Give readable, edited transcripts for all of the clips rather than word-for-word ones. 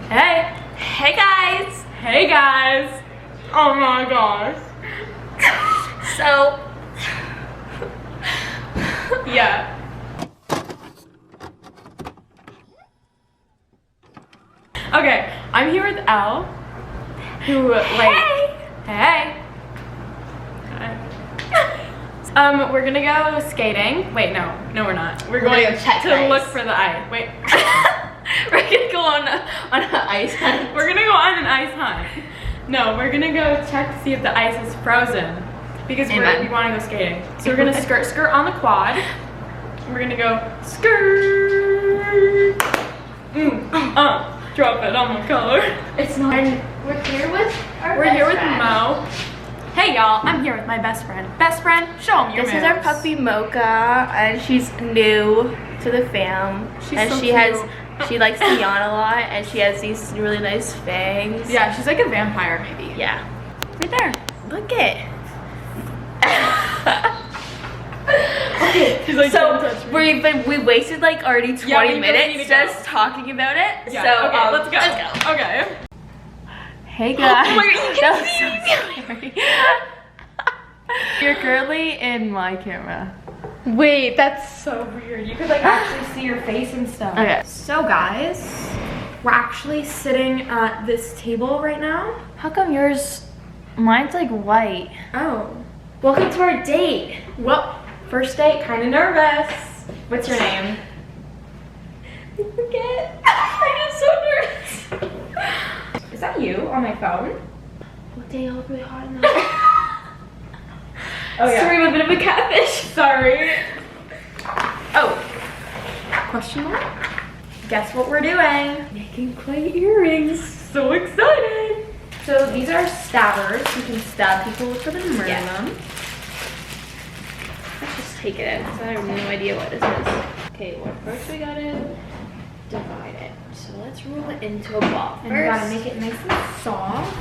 Hey. Hey guys. Hey guys. Oh my gosh. So. Yeah. Okay, I'm here with Elle, who Hey. We're gonna go skating. Wait, no, we're not. We're going gonna go check to ice. look for the ice. Wait. We're gonna go on an ice hunt. We're gonna go on an ice hunt. No, we're gonna go check to see if the ice is frozen because we want to go skating. So we're gonna skirt on the quad. We're gonna go skirt. Drop it on my collar. It's not. And we're here with Mo. Hey y'all, I'm here with my best friend. Best friend, show them your This is our puppy Mocha, and she's new to the fam. She's so cute. She likes to yawn a lot, and she has these really nice fangs. Yeah, she's like a vampire maybe. Yeah. Right there. Look it. Okay, so we wasted like already 20 minutes just talking about it. Yeah, so okay, let's go. Okay. Hey guys. Oh my god, you can see me. You're currently in my camera. Wait, that's so weird. You could like actually see your face and stuff. Okay. So guys, we're actually sitting at this table right now. How come mine's like white? Oh. Welcome to our date. Well, first date, kind of nervous. What's your name? I forget. I'm so nervous. Is that you on my phone? What day all really hot enough? Oh yeah. Sorry, I'm a bit of a catfish. Sorry. Oh. Question mark? Guess what we're doing? Making clay earrings. So excited. So these are stabbers. You can stab people with them and murder them. Let's just take it out because I have no idea what this is. Okay, well first we gotta divide it. So let's roll it into a ball And you gotta make it nice and soft.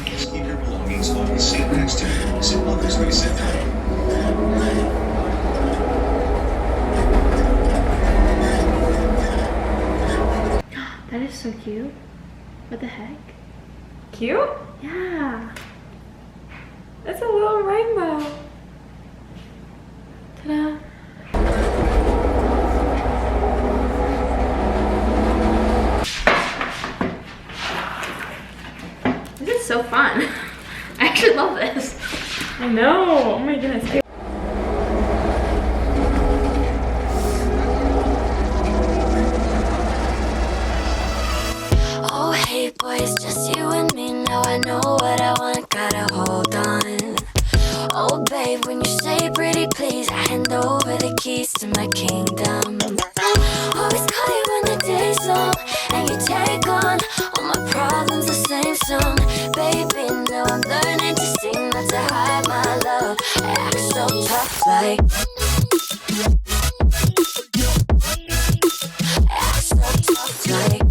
Just keep your belongings on the seat next to you, so others may sit down. That is so cute. What the heck? Cute? Yeah. It's a little rainbow. Ta-da. This is so fun. I actually love this. I know. Oh my goodness. Oh hey boy, it's just you and me. Now I know what I want, gotta hold on. Oh babe, when you say pretty please, I hand over the keys to my kingdom. Always call you when the day's long, and you take on all my problems the same song. Baby, now I'm learning to sing, not to hide my love. I act so tough like I act so tough like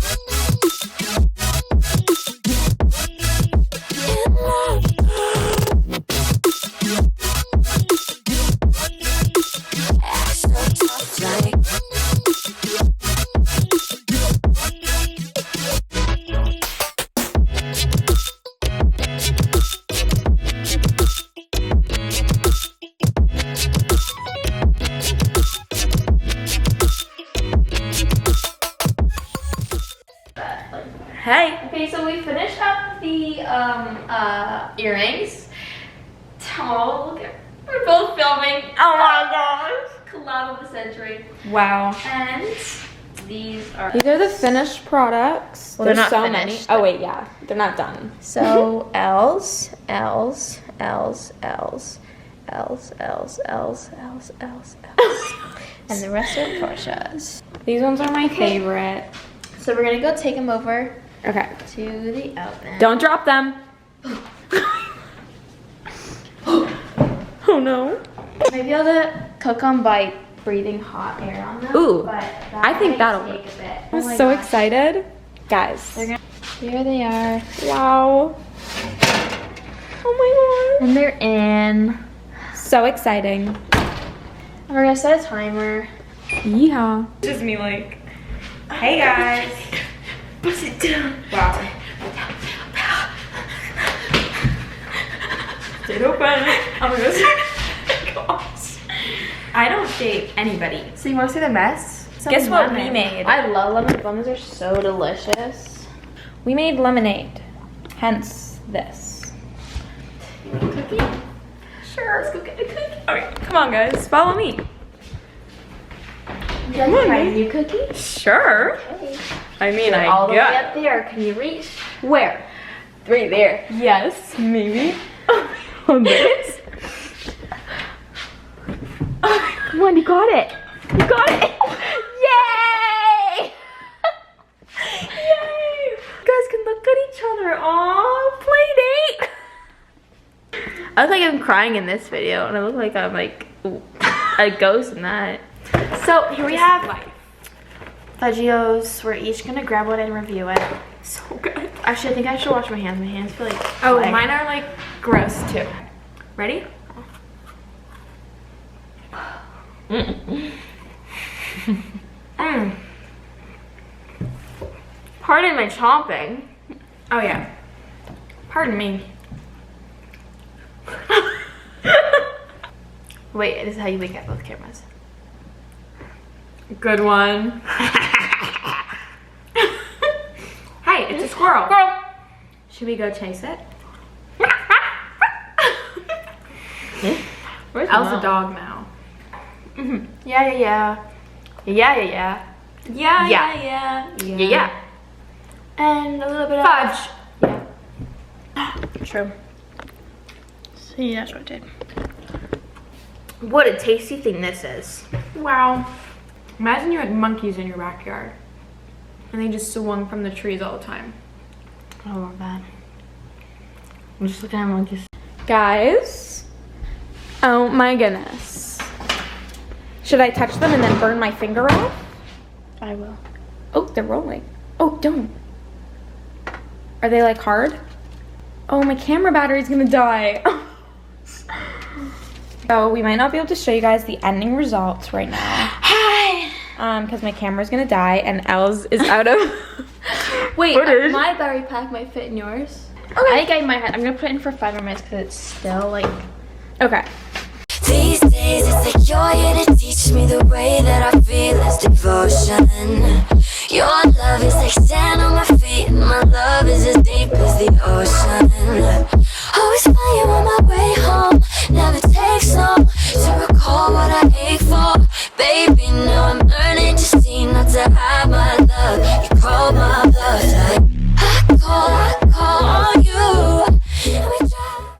Hey. Okay, so we finished up the earrings. Oh, look at, we're both filming. Oh my gosh. Collab of the century. Wow. And these are the finished products. Well, they're There's not so finished. many. Oh wait, yeah. They're not done. so L's, L's, L's, L's, L's, L's, L's, L's, L's, L's. And the rest are Portia's. These ones are my favorite. So we're gonna go take them over Okay. to the oven. Don't drop them. Oh no. Might be able to cook them by breathing hot air on them. Ooh, but I think that'll take work. a bit. I'm so excited. Guys. Here they are. Wow. Oh my god. And they're in. So exciting. And we're gonna set a timer. Yeehaw. Just me like, hey guys. Sit down. Wow. Stay open. Oh my gosh. I don't date anybody. So you want to see the mess? Some Guess what we lemon. made? I love lemons. Lemons are so delicious. We made lemonade. Hence this. Cookie? Sure, let's go get a cookie. Okay, come on guys, follow me. You guys try a new cookie? Sure. Okay. I mean, They're all the way up there. Can you reach? Where? Right there. Yes, maybe. On this. Come on, you got it. You got it. Yay! Yay! You guys can look at each other. Aw, play date. I look like I'm crying in this video, and I look like I'm like a ghost in that. So here we have Fudgios. We're each gonna grab one and review it. So good. Actually, I think I should wash my hands. My hands feel like Oh, clay. mine are like gross too. Ready? Pardon my chomping. Oh yeah. Pardon me. Wait, this is how you wink at both cameras. Good one. Hey, it's a squirrel. Girl, should we go chase it? Where's Elle's Mom? a dog now. Yeah, yeah, yeah. Yeah, yeah, yeah. Yeah, Yeah. yeah. Yeah, yeah. And a little bit of Fudge. True. See, that's what I did. What a tasty thing this is. Wow. Imagine you had monkeys in your backyard. And they just swung from the trees all the time. I don't want that. I'm just looking at monkeys. Guys, oh my goodness. Should I touch them and then burn my finger off? I will. Oh, they're rolling. Oh, don't. Are they like hard? Oh, my camera battery's gonna die. So we might not be able to show you guys the ending results right now. Hi. Because my camera's gonna die and Elle's is out of. Wait, Footage. my battery pack might fit in yours. Okay. I think I might have. I'm gonna put it in for 5 more minutes because it's still like. Okay. These days it's like you're here to teach me the way that I feel is devotion. Your love is like sand on my feet, and my love is as deep as the ocean.